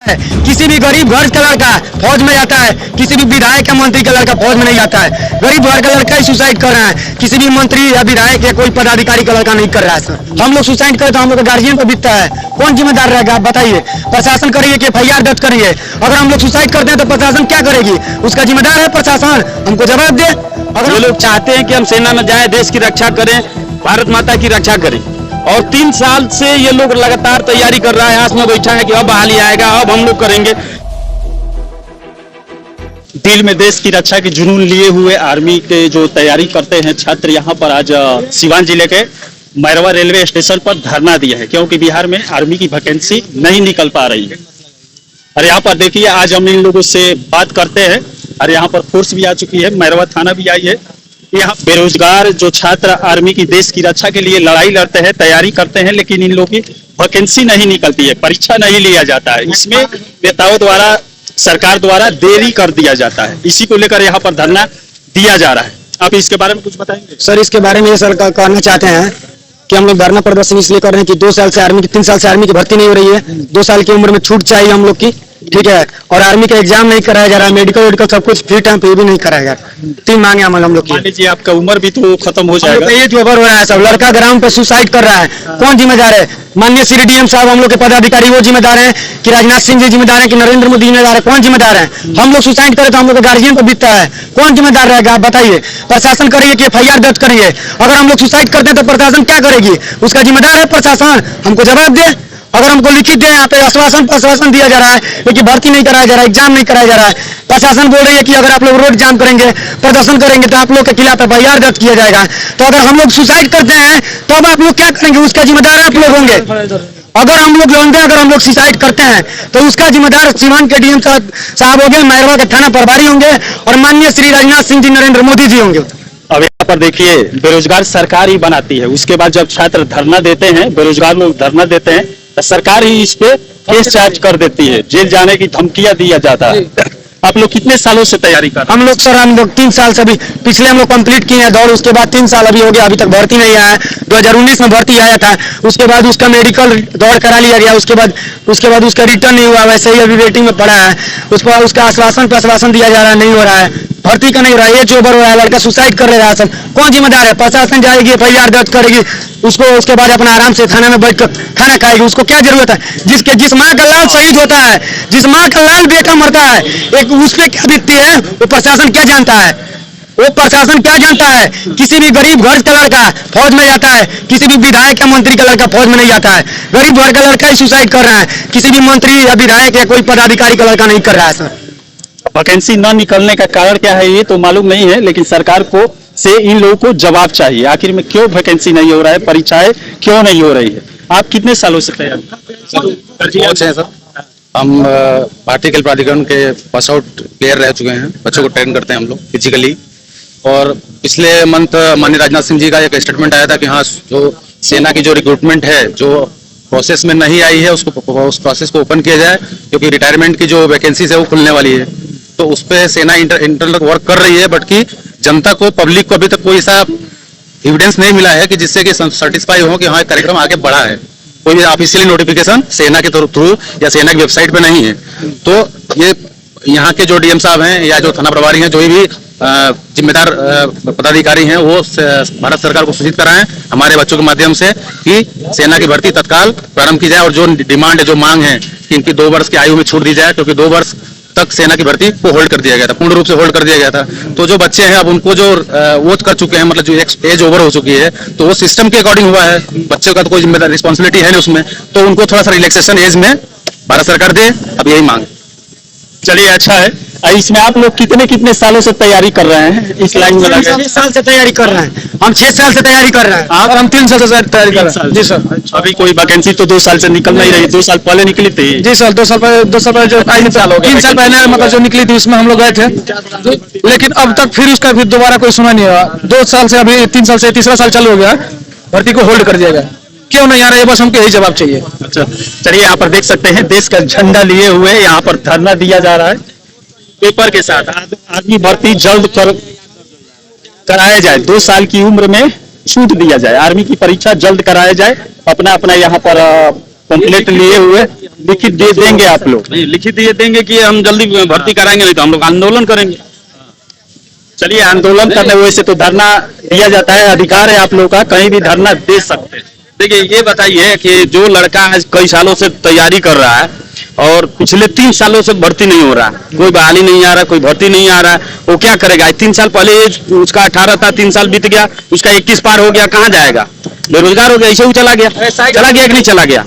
किसी भी गरीब घर का लड़का फौज में जाता है, किसी भी विधायक या मंत्री का लड़का फौज में नहीं जाता है। गरीब घर का लड़का ही सुसाइड कर रहा है, किसी भी मंत्री या विधायक या कोई पदाधिकारी का लड़का नहीं कर रहा है सर। हम लोग सुसाइड करें तो हम लोग का गार्जियन पर बीतता है, कौन जिम्मेदार रहेगा आप बताइए? प्रशासन करेंगे कि FIR दर्ज करेंगे? अगर हम लोग सुसाइड करते हैं तो प्रशासन क्या करेगी? उसका जिम्मेदार है प्रशासन, हमको जवाब दे। अगर ये लोग चाहते हैं कि हम सेना में जाएं, देश की रक्षा करें, भारत माता की रक्षा करें, और 3 साल से ये लोग लगातार तैयारी कर रहा है, आस में बैठा है कि अब बहाली आएगा, अब हम लोग करेंगे। दिल में देश की रक्षा के जुनून लिए हुए आर्मी के जो तैयारी करते हैं छात्र यहाँ पर आज सिवान जिले के मैरवा रेलवे स्टेशन पर धरना दिया है, क्योंकि बिहार में आर्मी की वैकेंसी नहीं निकल पा रही है। और यहाँ पर देखिए आज हम इन लोगों से बात करते हैं, और यहाँ पर फोर्स भी आ चुकी है, मैरवा थाना भी आई है। यहाँ बेरोजगार जो छात्र आर्मी की देश की रक्षा के लिए लड़ाई लड़ते हैं, तैयारी करते हैं, लेकिन इन लोगों की वैकेंसी नहीं निकलती है, परीक्षा नहीं लिया जाता है। इसमें नेताओं द्वारा, सरकार द्वारा देरी कर दिया जाता है। इसी को लेकर यहाँ पर धरना दिया जा रहा है। आप इसके बारे में कुछ बताएंगे? सर इसके बारे में ये सर कहना चाहते हैं कि हम लोग धरना प्रदर्शन इसलिए कर रहे हैं कि 2 साल से आर्मी की 3 साल से आर्मी की भर्ती नहीं हो रही है। 2 साल की उम्र में छूट चाहिए हम लोग की, ठीक है, और आर्मी का एग्जाम नहीं कराया जा रहा है, मेडिकल सब कुछ फ्री टाइम पे भी नहीं कराया जा रहा। 3 मांगे हम लोग की। मान लीजिए आपका उम्र भी तो खत्म हो जाएगा, एज ओवर हो रहा है, सब लड़का ग्राउंड पे सुसाइड कर रहा है, कौन जिम्मेदार है? माननीय श्री DM साहब हम लोग के पदाधिकारी वो जिम्मेदार हैं कि राजनाथ सिंह जी जिम्मेदार हैं कि नरेंद्र मोदी जिम्मेदार है? कौन जिम्मेदार है? हम लोग सुसाइड करें तो हम लोग का गार्जियन पर बीतता है, कौन जिम्मेदार रहेगा आप बताइए? प्रशासन करेंगे कि FIR दर्ज करेंगे? अगर हम लोग सुसाइड करते हैं तो प्रशासन क्या करेगी? उसका जिम्मेदार है प्रशासन, हमको जवाब दे। अगर हमको लिखित दे, यहाँ पे आश्वासन दिया जा रहा है लेकिन भर्ती नहीं कराया जा रहा है, एग्जाम नहीं कराया जा रहा है। प्रशासन बोल रही है कि अगर आप लोग रोड जाम करेंगे, प्रदर्शन करेंगे तो आप लोग के खिलाफ FIR दर्ज किया जाएगा। तो अगर हम लोग सुसाइड करते हैं तो अब आप लोग क्या करेंगे? उसका जिम्मेदार आप लोग होंगे। अगर हम लोग जानते हैं, अगर हम लोग सुसाइड करते हैं तो उसका जिम्मेदार सिवान के DM साहब होंगे, मैरवा के थाना प्रभारी होंगे, और माननीय श्री राजनाथ सिंह जी, नरेंद्र मोदी जी होंगे। अब यहाँ पर देखिए बेरोजगार सरकार ही बनाती है, उसके बाद जब छात्र धरना देते हैं, बेरोजगार लोग धरना देते हैं, तो सरकार ही इस पे केस चार्ज कर देती है, जेल जाने की धमकियां दिया जाता है। आप लोग कितने सालों से तैयारी कर? हम लोग 3 साल से, अभी पिछले हम लोग कंप्लीट किए हैं दौड़, उसके बाद 3 साल अभी हो गया, अभी तक भर्ती नहीं आया है। 2019 में भर्ती आया था, उसके बाद उसका मेडिकल दौड़ करा लिया गया, उसके बाद उसका रिटर्न नहीं हुआ, वैसे ही अभी वेटिंग में पड़ा है। उसका आश्वासन दिया जा रहा है, नहीं हो रहा है, भर्ती का नहीं हो रहा है, एज ओवर हो रहा है, लड़का सुसाइड कर रहा है। सब कौन जिम्मेदार है? प्रशासन जाएगी, FIR दर्ज करेगी, उसको उसके बाद अपना आराम से थाना में बैठ कर खाना खाएगी। उसको क्या जरूरत है? जिस माँ का लाल शहीद होता है, जिस माँ का लाल बेटा मरता है, एक उस पर क्या बीतती है वो प्रशासन क्या जानता है? वो प्रशासन क्या जानता है? किसी भी गरीब घर का लड़का फौज में जाता है, किसी भी विधायक या मंत्री का लड़का फौज में नहीं जाता है। गरीब घर का लड़का ही सुसाइड कर रहा है, किसी भी मंत्री या विधायक या कोई पदाधिकारी का लड़का नहीं कर रहा है सर। वैकेंसी न निकलने का कारण क्या है ये तो मालूम नहीं है, लेकिन सरकार को से इन लोगों को जवाब चाहिए, आखिर में क्यों वैकेंसी नहीं हो रहा है, परीक्षाएं क्यों नहीं हो रही है। आप कितने सालों से तैयारी? सर हम भारतीय खेल प्राधिकरण के पास आउट प्लेयर रह चुके हैं, बच्चों को ट्रेन करते हैं हम लोग फिजिकली। और पिछले मंथ माननीय राजनाथ सिंह जी का एक स्टेटमेंट आया था कि हाँ, जो सेना की जो रिक्रूटमेंट है जो प्रोसेस में नहीं आई है, उस प्रोसेस को ओपन किया जाए, क्योंकि रिटायरमेंट की जो वैकेंसीज है वो खुलने वाली है। तो उस पर सेना इंटरनल वर्क कर रही है, बट की जनता को, पब्लिक को अभी तक कोई ऐसा एविडेंस नहीं मिला है कि जिससे कि सेटिस्फाई हो कि हाँ कार्यक्रम आगे बढ़ा है। कोई भी ऑफिशियली नोटिफिकेशन सेना के थ्रू या सेना की वेबसाइट पे नहीं है। तो ये यहाँ के जो DM साहब हैं या जो थाना प्रभारी हैं, जो भी जिम्मेदार पदाधिकारी हैं, वो भारत सरकार को सूचित कराएं हमारे बच्चों के माध्यम से कि सेना की भर्ती तत्काल प्रारंभ की जाए, और जो डिमांड है, जो मांग है कि इनकी 2 वर्ष की आयु में छूट दी जाए, क्योंकि 2 वर्ष तक सेना की भर्ती को होल्ड कर दिया गया था, पूर्ण रूप से होल्ड कर दिया गया था। तो जो बच्चे हैं अब उनको जो वोट कर चुके हैं, मतलब जो एज ओवर हो चुकी है, तो वो सिस्टम के अकॉर्डिंग हुआ है, बच्चों का तो कोई जिम्मेदारी रिस्पॉन्सिबिलिटी है नहीं उसमें, तो उनको थोड़ा सा रिलैक्सेशन एज में भारत सरकार दे, अब यही मांग। चलिए अच्छा है। इसमें आप लोग कितने सालों से तैयारी कर रहे हैं इस लाइन में? 6 साल से तैयारी कर रहे हैं हम, 6 साल से तैयारी कर रहे हैं, और हम 3 साल से तैयारी कर रहे हैं। जी सर। अभी कोई वैकेंसी तो 2 साल से निकल नहीं रही, 2 साल पहले निकली थी। जी सर, 2 साल पहले जो 3 साल पहले मतलब जो निकली थी उसमें हम लोग गए थे, लेकिन अब तक फिर उसका फिर दोबारा कोई सुना नहीं हुआ। 2 साल से, अभी 3 साल से तीसरा साल चालू हो गया, भर्ती को होल्ड कर दिया गया। क्यों नहीं आ रहा है, बस हमको यही जवाब चाहिए। अच्छा चलिए, यहाँ पर देख सकते हैं देश का झंडा लिए हुए यहाँ पर धरना दिया जा रहा है पेपर के साथ। आर्मी भर्ती जल्द कराया जाए, 2 साल की उम्र में छूट दिया जाए, आर्मी की परीक्षा जल्द कराया जाए। अपना यहाँ पर पंपलेट लिए हुए लिखित दे देंगे आप लोग? नहीं, लिखित ये देंगे कि हम जल्दी भर्ती कराएंगे, नहीं तो हम लोग आंदोलन करेंगे। चलिए, आंदोलन करने वैसे तो धरना दिया जाता है, अधिकार है आप लोगों का, कहीं भी धरना दे सकते हैं। देखिए, ये बताइए कि जो लड़का आज कई सालों से तैयारी कर रहा है और पिछले 3 सालों से भर्ती नहीं हो रहा, कोई बहाली नहीं आ रहा, कोई भर्ती नहीं आ रहा, वो क्या करेगा? 3 साल पहले उसका 18 था, 3 साल बीत गया, उसका 21 पार हो गया, कहाँ जाएगा? बेरोजगार हो गया, ऐसे वो चला गया कि नहीं चला गया?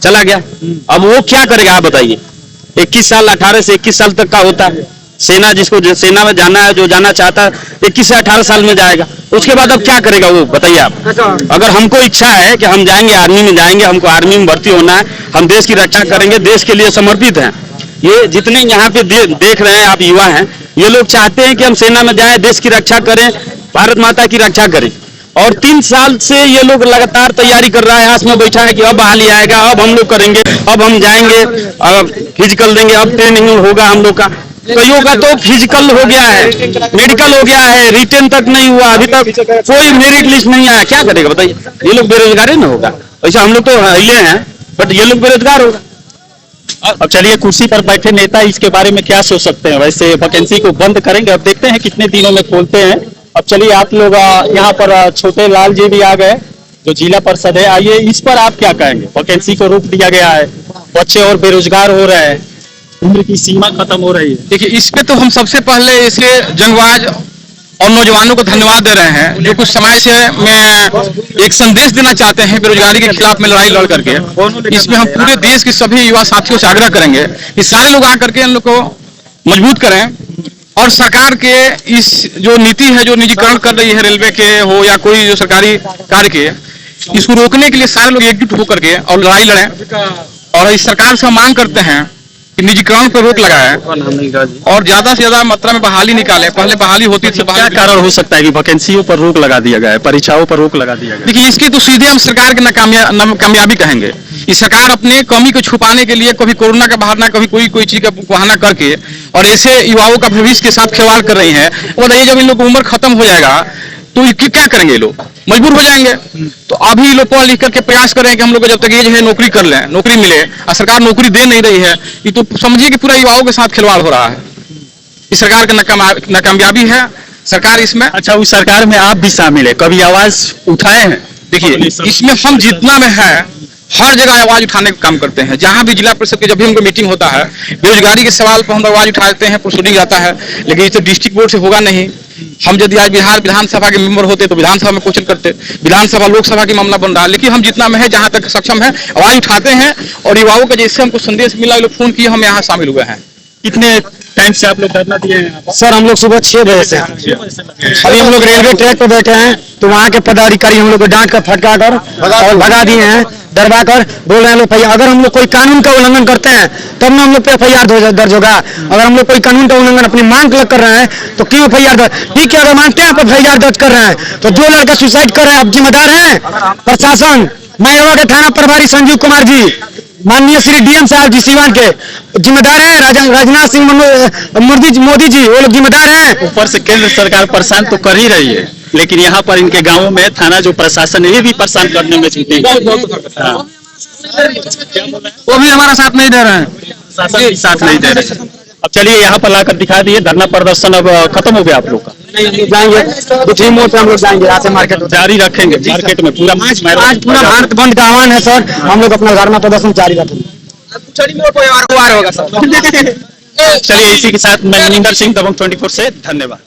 चला गया। अब वो क्या करेगा आप बताइए? 21 साल, 18 से 21 साल तक का होता है। सेना, जिसको सेना में जाना है, जो जाना चाहता है, 21 से 18 साल में जाएगा। उसके बाद अब क्या करेगा वो बताइए आप? अगर हमको इच्छा है कि हम जाएंगे, आर्मी में जाएंगे, हमको आर्मी में भर्ती होना है, हम देश की रक्षा करेंगे, देश के लिए समर्पित हैं। ये जितने यहाँ पे देख रहे हैं आप युवा हैं, ये लोग चाहते हैं कि हम सेना में जाएं, देश की रक्षा करें, भारत माता की रक्षा करें। और 3 साल से ये लोग लगातार तैयारी कर रहा है, आस में बैठा है कि अब बहाली आएगा, अब हम लोग करेंगे, अब हम जाएंगे, अब फिजिकल देंगे, अब ट्रेनिंग होगा हम लोग का। कईयों का तो फिजिकल हो गया है, मेडिकल हो गया है, रिटर्न तक नहीं हुआ, अभी तक कोई मेरिट लिस्ट नहीं आया, क्या करेगा बताइए? ये लोग बेरोजगार ही ना होगा। वैसे हम लोग तो हिले हैं, बट ये लोग बेरोजगार होगा। अब चलिए, कुर्सी पर बैठे नेता इसके बारे में क्या सोच सकते हैं? वैसे वैकेंसी को बंद करेंगे, अब देखते हैं कितने दिनों में खोलते हैं। अब चलिए, आप लोग यहाँ पर छोटे लाल जी भी आ गए, जो जिला परिषद है, आइए, इस पर आप क्या कहेंगे? वैकेंसी को रोक दिया गया है, बच्चे और बेरोजगार हो रहे हैं, उम्र की सीमा खत्म हो रही है। देखिए, इस पे तो हम सबसे पहले इसके जंगबाज और नौजवानों को धन्यवाद दे रहे हैं, जो कुछ समय से में एक संदेश देना चाहते हैं बेरोजगारी के खिलाफ में लड़ाई लड़ करके। इसमें हम पूरे देश के सभी युवा साथियों से आग्रह करेंगे कि सारे लोग आकर के इन लोग को मजबूत करें, और सरकार के इस जो नीति है, जो निजीकरण कर रही है, रेलवे के हो या कोई जो सरकारी कार्य के, इसको रोकने के लिए सारे लोग एकजुट होकर के और लड़ाई लड़ें। और इस सरकार से हम मांग करते हैं कि निजीकरण पर रोक लगाए और ज्यादा से ज्यादा मात्रा में बहाली निकाले। पहले बहाली होती थी, क्या कारण हो सकता है कि वैकेंसियों पर रोक लगा दिया गया है, परीक्षाओं पर रोक लगा दिया गया? देखिए, इसकी तो सीधे हम सरकार की नाकामयाबी कहेंगे। इस सरकार अपने कमी को छुपाने के लिए कभी कोरोना का बहाना, कभी कोई चीज का बहाना करके और ऐसे युवाओं का भविष्य के साथ खिलवाड़ कर रही है। बताइए, जब इन लोग की उम्र खत्म हो जाएगा तो क्या करेंगे? ये लोग मजबूर हो जाएंगे। तो अभी लोग पढ़ लिख करके प्रयास करें कि हम लोग को जब तक एज है नौकरी कर लें, नौकरी मिले, और सरकार नौकरी दे नहीं रही है, ये तो समझिए कि पूरा युवाओं के साथ खिलवाड़ हो रहा है। इस सरकार का नाकामयाबी है सरकार इसमें। अच्छा, उस सरकार में आप भी शामिल है, कभी आवाज उठाए हैं? देखिए, इसमें हम जितना में है हर जगह आवाज उठाने का काम करते हैं। जहां भी जिला परिषद के जब भी उनको मीटिंग होता है, बेरोजगारी के सवाल पर हम आवाज उठाते हैं, प्रोसीडिंग आता है, लेकिन इसे डिस्ट्रिक्ट बोर्ड से होगा नहीं। हम यदि आज बिहार विधानसभा के मेंबर होते तो विधानसभा में क्वेश्चन करते, विधानसभा लोकसभा की मामला बन रहा है। लेकिन हम जितना में है, जहां तक सक्षम है, आवाज उठाते हैं। और युवाओं का जैसे हमको संदेश मिला, लोग फोन किए, हम यहाँ शामिल हुए हैं। कितने टाइम से आप लोग धरना दिए हैं? सर, हम लोग सुबह 6 बजे से अभी हम लोग रेलवे ट्रैक पर बैठे हैं, तो वहाँ के पदाधिकारी हम लोग को डांट कर फटका कर और भगा दिए हैं, डरवा कर। बोल रहे हैं लोग, भैया अगर हम लोग कोई कानून का उल्लंघन करते हैं तब ना हम लोग पे FIR दर्ज होगा। अगर हम लोग कोई कानून का उल्लंघन अपनी मांग कर रहे हैं तो क्यों FIR दर्ज? ठीक है, अगर मानते हैं आप FIR दर्ज कर रहे हैं, तो जो लड़का सुसाइड कर रहे हैं, आप जिम्मेदार हैं? प्रशासन, मैरवा के थाना प्रभारी संजीव कुमार जी, माननीय श्री DM साहब जी सीवान के जिम्मेदार हैं, राजनाथ सिंह मोदी जी, वो लोग जिम्मेदार हैं। ऊपर से केंद्र सरकार परेशान तो कर ही रही है, लेकिन यहाँ पर इनके गांवों में थाना जो प्रशासन है, ये भी परेशान करने में जुटे हैं। वो भी हमारा साथ नहीं दे रहे हैं, प्रशासन भी साथ नहीं दे रहे हैं। अब चलिए, यहाँ पर लाकर दिखा दिए, धरना प्रदर्शन अब खत्म हो गया आप लोग का? जाएंगे दूसरी मोड़ पे, हम लोग जाएंगे, यहाँ से मार्केट जारी रखेंगे। मार्केट में पूरा आज पूरा भारत बंद का आह्वान है सर, हम लोग अपना धरना प्रदर्शन जारी रखेंगे। चलिए, इसी के साथ मैं मनिंदर सिंह, दबंग 24 से धन्यवाद।